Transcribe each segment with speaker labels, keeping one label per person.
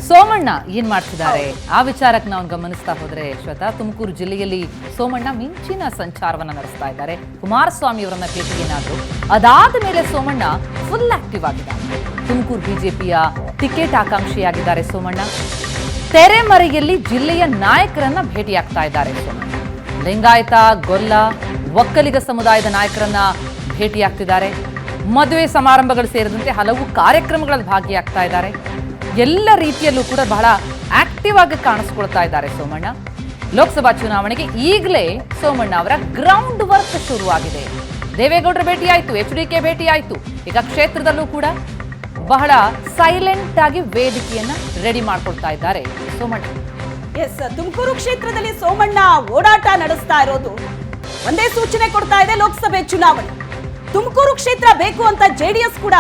Speaker 1: ಸೋಮಣ್ಣ ಏನ್ ಮಾಡ್ತಿದ್ದಾರೆ ಆ ವಿಚಾರಕ್ಕೆ ನಾವು ಗಮನಿಸ್ತಾ ಹೋದ್ರೆ ಶ್ವೇತಾ, ತುಮಕೂರು ಜಿಲ್ಲೆಯಲ್ಲಿ ಸೋಮಣ್ಣ ಮಿಂಚಿನ ಸಂಚಾರವನ್ನ ನಡೆಸ್ತಾ ಇದ್ದಾರೆ. ಕುಮಾರಸ್ವಾಮಿ ಅವರನ್ನ ಭೇಟಿಗೇನಾದ್ರು ಅದಾದ ಮೇಲೆ ಸೋಮಣ್ಣ ಫುಲ್ ಆಕ್ಟಿವ್ ಆಗಿದ್ದಾರೆ. ತುಮಕೂರು ಬಿಜೆಪಿಯ ಟಿಕೆಟ್ ಆಕಾಂಕ್ಷಿಯಾಗಿದ್ದಾರೆ ಸೋಮಣ್ಣ. ತೆರೆಮರೆಯಲ್ಲಿ ಜಿಲ್ಲೆಯ ನಾಯಕರನ್ನ ಭೇಟಿಯಾಗ್ತಾ ಇದ್ದಾರೆ ಸೋಮಣ್ಣ. ಲಿಂಗಾಯತ, ಗೊಲ್ಲ, ಒಕ್ಕಲಿಗ ಸಮುದಾಯದ ನಾಯಕರನ್ನ ಭೇಟಿಯಾಗ್ತಿದ್ದಾರೆ. ಮದುವೆ ಸಮಾರಂಭಗಳು ಸೇರಿದಂತೆ ಹಲವು ಕಾರ್ಯಕ್ರಮಗಳಲ್ಲಿ ಭಾಗಿಯಾಗ್ತಾ ಇದ್ದಾರೆ. ಎಲ್ಲ ರೀತಿಯಲ್ಲೂ ಕೂಡ ಬಹಳ ಆಕ್ಟಿವ್ ಆಗಿ ಕಾಣಿಸ್ಕೊಳ್ತಾ ಇದ್ದಾರೆ ಸೋಮಣ್ಣ. ಲೋಕಸಭಾ ಚುನಾವಣೆಗೆ ಈಗಲೇ ಸೋಮಣ್ಣ ಅವರ ಗ್ರೌಂಡ್ ವರ್ಕ್ ಶುರುವಾಗಿದೆ. ದೇವೇಗೌಡರ ಭೇಟಿ ಆಯ್ತು, HDK ಭೇಟಿ ಆಯ್ತು. ಈಗ ಕ್ಷೇತ್ರದಲ್ಲೂ ಕೂಡ ಬಹಳ ಸೈಲೆಂಟ್ ಆಗಿ ವೇದಿಕೆಯನ್ನ ರೆಡಿ ಮಾಡ್ಕೊಳ್ತಾ ಇದ್ದಾರೆ ಸೋಮಣ್ಣ.
Speaker 2: ಎಸ್, ತುಮಕೂರು ಕ್ಷೇತ್ರದಲ್ಲಿ ಸೋಮಣ್ಣ ಓಡಾಟ ನಡೆಸ್ತಾ ಇರೋದು ಒಂದೇ ಸೂಚನೆ ಕೊಡ್ತಾ ಇದೆ. ಲೋಕಸಭೆ ಚುನಾವಣೆ ತುಮಕೂರು ಕ್ಷೇತ್ರ ಬೇಕು ಅಂತ JDS ಕೂಡ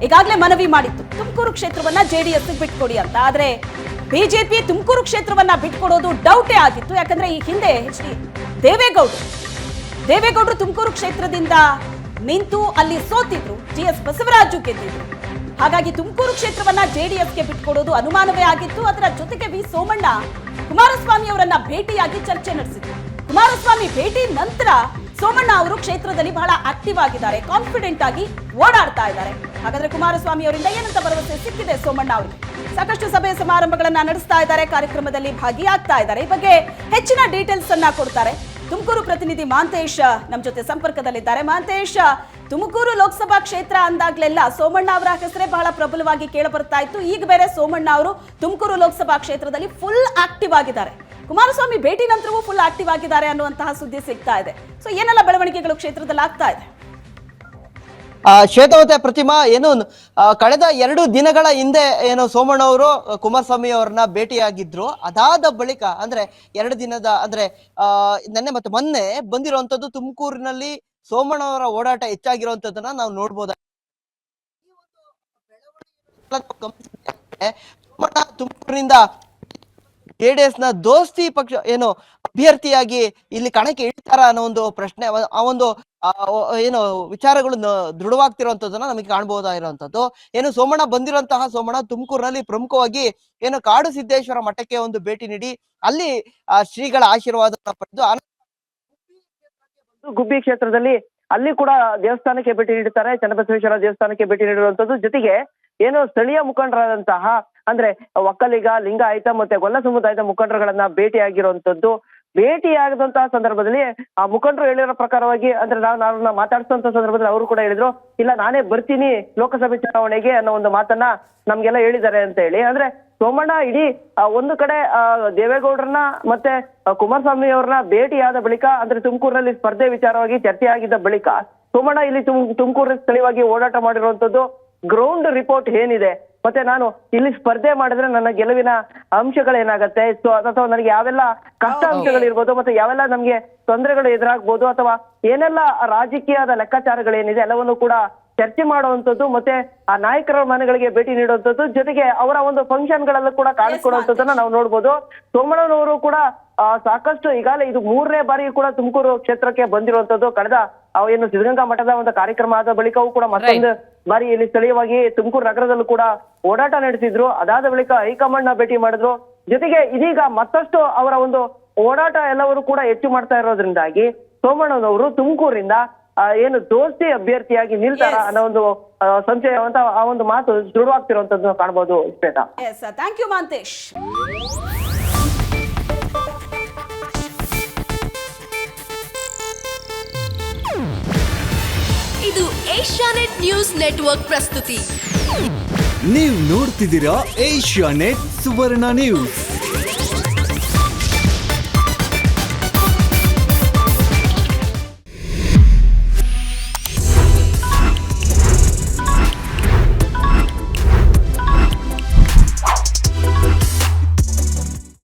Speaker 2: ಈಗಾಗಲೇ ಮನವಿ ಮಾಡಿತ್ತು. ತುಮಕೂರು ಕ್ಷೇತ್ರವನ್ನ JDS ಬಿಟ್ಕೊಡಿ ಅಂತ. ಆದ್ರೆ ಬಿಜೆಪಿ ತುಮಕೂರು ಕ್ಷೇತ್ರವನ್ನ ಬಿಟ್ಕೊಡೋದು ಡೌಟೇ ಆಗಿತ್ತು. ಯಾಕಂದ್ರೆ ಈ ಹಿಂದೆ ದೇವೇಗೌಡರು ತುಮಕೂರು ಕ್ಷೇತ್ರದಿಂದ ನಿಂತು ಅಲ್ಲಿ ಸೋತಿದ್ರು. GS ಬಸವರಾಜು ಗೆದ್ದಿದ್ರು. ಹಾಗಾಗಿ ತುಮಕೂರು ಕ್ಷೇತ್ರವನ್ನ JDSಗೆ ಬಿಟ್ಕೊಡೋದು ಅನುಮಾನವೇ ಆಗಿತ್ತು. ಅದರ ಜೊತೆಗೆ ವಿ ಸೋಮಣ್ಣ ಕುಮಾರಸ್ವಾಮಿ ಅವರನ್ನ ಭೇಟಿಯಾಗಿ ಚರ್ಚೆ ನಡೆಸಿದ್ರು. ಕುಮಾರಸ್ವಾಮಿ ಭೇಟಿ ನಂತರ ಸೋಮಣ್ಣ ಅವರು ಕ್ಷೇತ್ರದಲ್ಲಿ ಬಹಳ ಆಕ್ಟಿವ್ ಆಗಿದ್ದಾರೆ, ಕಾನ್ಫಿಡೆಂಟ್ ಆಗಿ ಓಡಾಡ್ತಾ ಇದ್ದಾರೆ. ಹಾಗಾದ್ರೆ ಕುಮಾರಸ್ವಾಮಿ ಅವರಿಂದ ಏನಂತ ಭರವಸೆ ಸಿಕ್ಕಿದೆ ಸೋಮಣ್ಣ ಅವರಿಗೆ? ಸಾಕಷ್ಟು ಸಭೆ ಸಮಾರಂಭಗಳನ್ನ ನಡೆಸ್ತಾ ಇದ್ದಾರೆ, ಕಾರ್ಯಕ್ರಮದಲ್ಲಿ ಭಾಗಿಯಾಗ್ತಾ ಇದ್ದಾರೆ. ಈ ಬಗ್ಗೆ ಹೆಚ್ಚಿನ ಡೀಟೇಲ್ಸ್ ಅನ್ನ ಕೊಡ್ತಾರೆ ತುಮಕೂರು ಪ್ರತಿನಿಧಿ ಮಹಾಂತೇಶ್ ನಮ್ಮ ಜೊತೆ ಸಂಪರ್ಕದಲ್ಲಿದ್ದಾರೆ. ಮಹಾಂತೇಶ್, ತುಮಕೂರು ಲೋಕಸಭಾ ಕ್ಷೇತ್ರ ಅಂದಾಗ್ಲೆಲ್ಲ ಸೋಮಣ್ಣ ಅವರ ಹೆಸರೇ ಬಹಳ ಪ್ರಬಲವಾಗಿ ಕೇಳ ಬರ್ತಾ ಇತ್ತು. ಈಗ ಬೇರೆ ಸೋಮಣ್ಣ ಅವರು ತುಮಕೂರು ಲೋಕಸಭಾ ಕ್ಷೇತ್ರದಲ್ಲಿ ಫುಲ್ ಆಕ್ಟಿವ್ ಆಗಿದ್ದಾರೆ. ಕುಮಾರಸ್ವಾಮಿ ಭೇಟಿ ನಂತರವೂ ಫುಲ್ ಆಕ್ಟಿವ್ ಆಗಿದ್ದಾರೆ ಅನ್ನುವಂತಹ ಸುದ್ದಿ ಸಿಗ್ತಾ ಇದೆ. ಸೊ ಏನೆಲ್ಲ ಬೆಳವಣಿಗೆಗಳು ಕ್ಷೇತ್ರದಲ್ಲಿ ಆಗ್ತಾ ಇದೆ?
Speaker 3: ಶ್ವೇತಾವತೆ, ಪ್ರತಿಮಾ, ಏನು ಕಳೆದ 2 ದಿನಗಳ ಹಿಂದೆ ಏನು ಸೋಮಣ್ಣ ಅವರು ಕುಮಾರಸ್ವಾಮಿ ಅವ್ರನ್ನ ಭೇಟಿಯಾಗಿದ್ರು. ಅದಾದ ಬಳಿಕ ಅಂದ್ರೆ 2 ದಿನದ ಅಂದ್ರೆ ನೆನ್ನೆ ಮತ್ತೆ ಮೊನ್ನೆ ಬಂದಿರುವಂತದ್ದು ತುಮಕೂರಿನಲ್ಲಿ ಸೋಮಣ್ಣ ಅವರ ಓಡಾಟ ಹೆಚ್ಚಾಗಿರುವಂತದನ್ನ ನಾವು ನೋಡ್ಬೋದ. ಸೋಮಣ್ಣ ತುಮಕೂರಿನಿಂದ JDS ನ ದೋಸ್ತಿ ಪಕ್ಷ ಏನು ಅಭ್ಯರ್ಥಿಯಾಗಿ ಇಲ್ಲಿ ಕಣಕ್ಕೆ ಇಳಿತಾರ ಅನ್ನೋ ಒಂದು ಪ್ರಶ್ನೆ, ಆ ಒಂದು ಏನು ವಿಚಾರಗಳು ದೃಢವಾಗ್ತಿರುವಂತದನ್ನ ನಮಗೆ ಕಾಣಬಹುದಾಗಿರುವಂತದ್ದು. ಏನು ಸೋಮಣ್ಣ ಬಂದಿರುವಂತಹ ಸೋಮಣ್ಣ ತುಮಕೂರಿನಲ್ಲಿ ಪ್ರಮುಖವಾಗಿ ಏನು ಕಾಡು ಸಿದ್ದೇಶ್ವರ ಮಠಕ್ಕೆ ಒಂದು ಭೇಟಿ ನೀಡಿ ಅಲ್ಲಿ ಶ್ರೀಗಳ ಆಶೀರ್ವಾದ ಪಡೆದು ಗುಬ್ಬಿ ಕ್ಷೇತ್ರದಲ್ಲಿ ಅಲ್ಲಿ ಕೂಡ ದೇವಸ್ಥಾನಕ್ಕೆ ಭೇಟಿ ನೀಡುತ್ತಾರೆ. ಚನ್ನಬಸವೇಶ್ವರ ದೇವಸ್ಥಾನಕ್ಕೆ ಭೇಟಿ ನೀಡಿರುವಂತದ್ದು. ಜೊತೆಗೆ ಏನು ಸ್ಥಳೀಯ ಮುಖಂಡರಾದಂತಹ ಅಂದ್ರೆ ಒಕ್ಕಲಿಗ, ಲಿಂಗಾಯತ ಮತ್ತೆ ಗೊಲ್ಲ ಸಮುದಾಯದ ಮುಖಂಡರುಗಳನ್ನ ಭೇಟಿಯಾಗಿರುವಂತದ್ದು. ಭೇಟಿಯಾಗದಂತಹ ಸಂದರ್ಭದಲ್ಲಿ ಆ ಮುಖಂಡರು ಹೇಳಿರೋ ಪ್ರಕಾರವಾಗಿ ಅಂದ್ರೆ ನಾವು ಮಾತಾಡಿಸುವಂತ ಸಂದರ್ಭದಲ್ಲಿ ಅವರು ಕೂಡ ಹೇಳಿದ್ರು, ಇಲ್ಲ ನಾನೇ ಬರ್ತೀನಿ ಲೋಕಸಭೆ ಚುನಾವಣೆಗೆ ಅನ್ನೋ ಒಂದು ಮಾತನ್ನ ನಮ್ಗೆಲ್ಲ ಹೇಳಿದ್ದಾರೆ ಅಂತ ಹೇಳಿ. ಅಂದ್ರೆ ಸೋಮಣ್ಣ ಇಡೀ ಒಂದು ಕಡೆ ದೇವೇಗೌಡರನ್ನ ಮತ್ತೆ ಕುಮಾರಸ್ವಾಮಿ ಅವ್ರನ್ನ ಭೇಟಿಯಾದ ಬಳಿಕ ಅಂದ್ರೆ ತುಮಕೂರಿನಲ್ಲಿ ಸ್ಪರ್ಧೆ ವಿಚಾರವಾಗಿ ಚರ್ಚೆ ಆಗಿದ್ದ ಬಳಿಕ ಸೋಮಣ್ಣ ಇಲ್ಲಿ ತುಮಕೂರಿನ ಸ್ಥಳೀಯವಾಗಿ ಓಡಾಟ ಮಾಡಿರುವಂತದ್ದು. ಗ್ರೌಂಡ್ ರಿಪೋರ್ಟ್ ಏನಿದೆ ಮತ್ತೆ ನಾನು ಇಲ್ಲಿ ಸ್ಪರ್ಧೆ ಮಾಡಿದ್ರೆ ನನ್ನ ಗೆಲುವಿನ ಅಂಶಗಳೇನಾಗತ್ತೆ, ಅಥವಾ ನನಗೆ ಯಾವೆಲ್ಲ ಕಷ್ಟ ಅಂಶಗಳಿರ್ಬೋದು, ಮತ್ತೆ ಯಾವೆಲ್ಲ ನಮ್ಗೆ ತೊಂದರೆಗಳು ಎದುರಾಗ್ಬೋದು, ಅಥವಾ ಏನೆಲ್ಲ ರಾಜಕೀಯದ ಲೆಕ್ಕಾಚಾರಗಳೇನಿದೆ ಎಲ್ಲವನ್ನು ಕೂಡ ಚರ್ಚೆ ಮಾಡುವಂತದ್ದು. ಮತ್ತೆ ಆ ನಾಯಕರ ಮನೆಗಳಿಗೆ ಭೇಟಿ ನೀಡುವಂತದ್ದು. ಜೊತೆಗೆ ಅವರ ಒಂದು ಫಂಕ್ಷನ್ ಗಳಲ್ಲೂ ಕೂಡ ಕಾಣಿಸ್ಕೊಡುವಂತದ್ದನ್ನ ನಾವು ನೋಡ್ಬೋದು. ಸೋಮಣ್ಣನವರು ಕೂಡ ಸಾಕಷ್ಟು ಈಗಾಗಲೇ ಇದು 3ನೇ ಬಾರಿ ಕೂಡ ತುಮಕೂರು ಕ್ಷೇತ್ರಕ್ಕೆ ಬಂದಿರುವಂತದ್ದು. ಕಳೆದ ಏನು ಸಿದ್ಧಗಂಗಾ ಮಠದ ಒಂದು ಕಾರ್ಯಕ್ರಮ ಆದ ಬಳಿಕವೂ ಕೂಡ ಮತ್ತೊಂದು ಬಾರಿ ಇಲ್ಲಿ ಸ್ಥಳೀಯವಾಗಿ ತುಮಕೂರು ನಗರದಲ್ಲೂ ಕೂಡ ಓಡಾಟ ನಡೆಸಿದ್ರು. ಅದಾದ ಬಳಿಕ ಹೈಕಮಾಂಡ್ ನ ಭೇಟಿ ಮಾಡಿದ್ರು. ಜೊತೆಗೆ ಇದೀಗ ಮತ್ತಷ್ಟು ಅವರ ಒಂದು ಓಡಾಟ ಎಲ್ಲವರು ಕೂಡ ಹೆಚ್ಚು ಮಾಡ್ತಾ ಇರೋದ್ರಿಂದಾಗಿ ಸೋಮಣ್ಣನವರು ತುಮಕೂರಿಂದ ಏನು ದೋಸ್ತಿ ಅಭ್ಯರ್ಥಿಯಾಗಿ ನಿಲ್ತಾರ ಅನ್ನೋ ಒಂದು ಸಂಶಯ ಅಂತ ಆ ಒಂದು ಮಾತು ದೃಢವಾಗ್ತಿರುವಂತದ್ದು ಕಾಣಬಹುದು. Shweta,
Speaker 2: thank you Mahantesh.
Speaker 4: ಇದು ಏಷ್ಯಾನೆಟ್ ನ್ಯೂಸ್ ನೆಟ್ವರ್ಕ್ ಪ್ರಸ್ತುತಿ.
Speaker 5: ನೀವು ನೋಡ್ತಿದ್ದೀರಾ ಏಷ್ಯಾನೆಟ್ ಸುವರ್ಣ ನ್ಯೂಸ್.